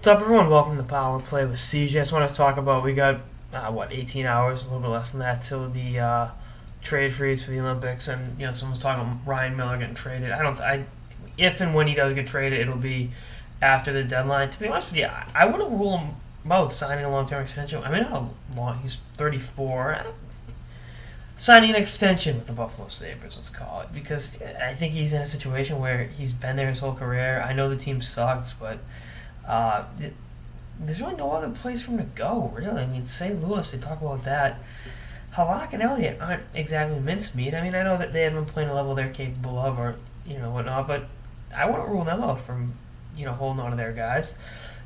What's up, everyone? Welcome to Power Play with CJ. I just want to talk about we got 18 hours, a little bit less than that, till the trade freeze for the Olympics, and someone's talking about Ryan Miller getting traded. If and when he does get traded, it'll be after the deadline. To be honest with you, I wouldn't rule him out signing a long-term extension. I mean, how long? He's 34. Signing an extension with the Buffalo Sabres, let's call it, because I think he's in a situation where he's been there his whole career. I know the team sucks, but there's really no other place for him to go, really. I mean, St. Louis, they talk about that. Halak and Elliott aren't exactly mincemeat. I mean, I know that they haven't been playing a level they're capable of, or whatnot, but I wouldn't rule them out from holding on to their guys.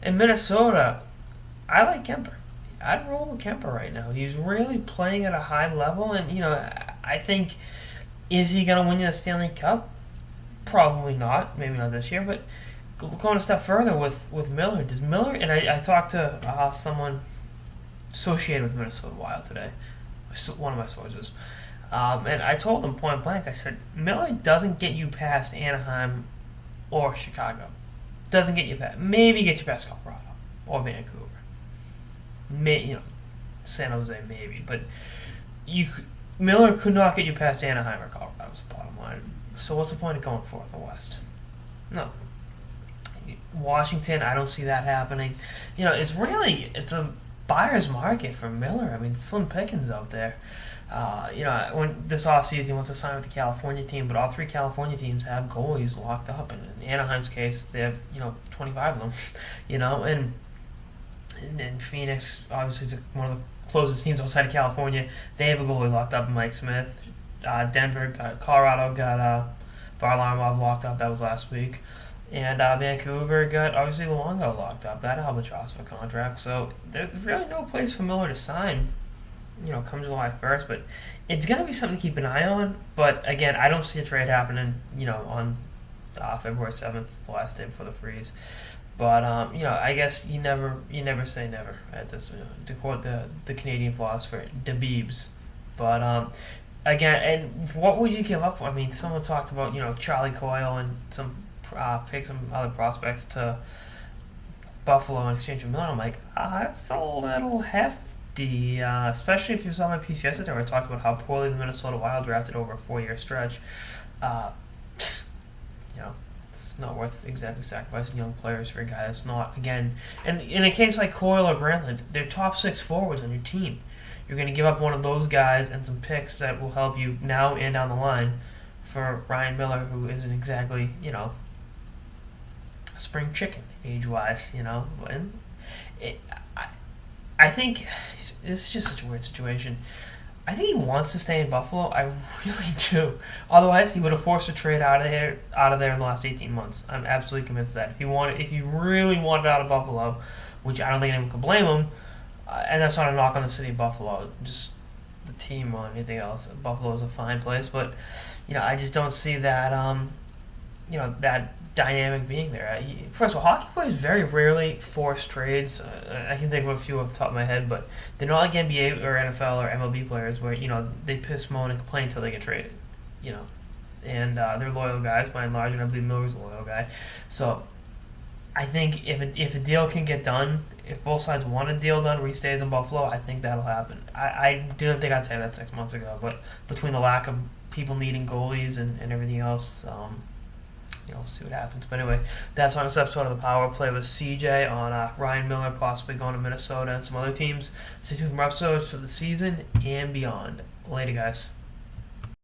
In Minnesota, I like Kemper. I'd roll with Kemper right now. He's really playing at a high level, and I think, is he going to win you the Stanley Cup? Probably not. Maybe not this year, but going a step further with Miller, does Miller, and I talked to someone associated with Minnesota Wild today, one of my sources, and I told him point blank, I said, Miller doesn't get you past Anaheim or Chicago. Doesn't get you past, maybe get you past Colorado or Vancouver. San Jose maybe, but Miller could not get you past Anaheim or Colorado was the bottom line. So what's the point of going for the West? No. Washington, I don't see that happening. It's a buyer's market for Miller. I mean, slim pickings out there. When this offseason he wants to sign with the California team, but all three California teams have goalies locked up. And in Anaheim's case, they have 25 of them. And Phoenix obviously is one of the closest teams outside of California. They have a goalie locked up, Mike Smith. Denver, Colorado got Varlamov locked up. That was last week. And Vancouver got, obviously, Luongo locked up. That albatross for contract. So there's really no place for Miller to sign, come July 1st. But it's going to be something to keep an eye on. But, again, I don't see a trade happening, on February 7th, the last day before the freeze. But, I guess you never say never at this, to quote the Canadian philosopher, De Beebs. But, again, and what would you give up for? I mean, someone talked about, Charlie Coyle and pick some other prospects to Buffalo in exchange for Miller. I'm like, that's a little hefty, especially if you saw my piece yesterday where I talked about how poorly the Minnesota Wild drafted over a 4-year stretch. It's not worth exactly sacrificing young players for a guy that's not, again, and in a case like Coyle or Granlund, they're top 6 forwards on your team. You're going to give up one of those guys and some picks that will help you now and down the line for Ryan Miller, who isn't exactly, spring chicken age-wise, and I think this is just such a weird situation. I think he wants to stay in Buffalo. I really do. Otherwise, he would have forced a trade out of there in the last 18 months. I'm absolutely convinced that if he really wanted out of Buffalo, which I don't think anyone could blame him, and that's not a knock on the city of Buffalo, just the team or anything else. Buffalo is a fine place, but I just don't see that that dynamic being there. First of all, hockey players very rarely force trades. I can think of a few off the top of my head, but they're not like NBA or NFL or MLB players where they piss, moan, and complain until they get traded. And they're loyal guys by and large, and I believe Miller's a loyal guy. So I think if a deal can get done, if both sides want a deal done where he stays in Buffalo, I think that'll happen. I didn't think I'd say that 6 months ago, but between the lack of people needing goalies and everything else, we'll see what happens. But anyway, that's on this episode of the Power Play with CJ on Ryan Miller possibly going to Minnesota and some other teams. Stay tuned for more episodes for the season and beyond. Later, guys.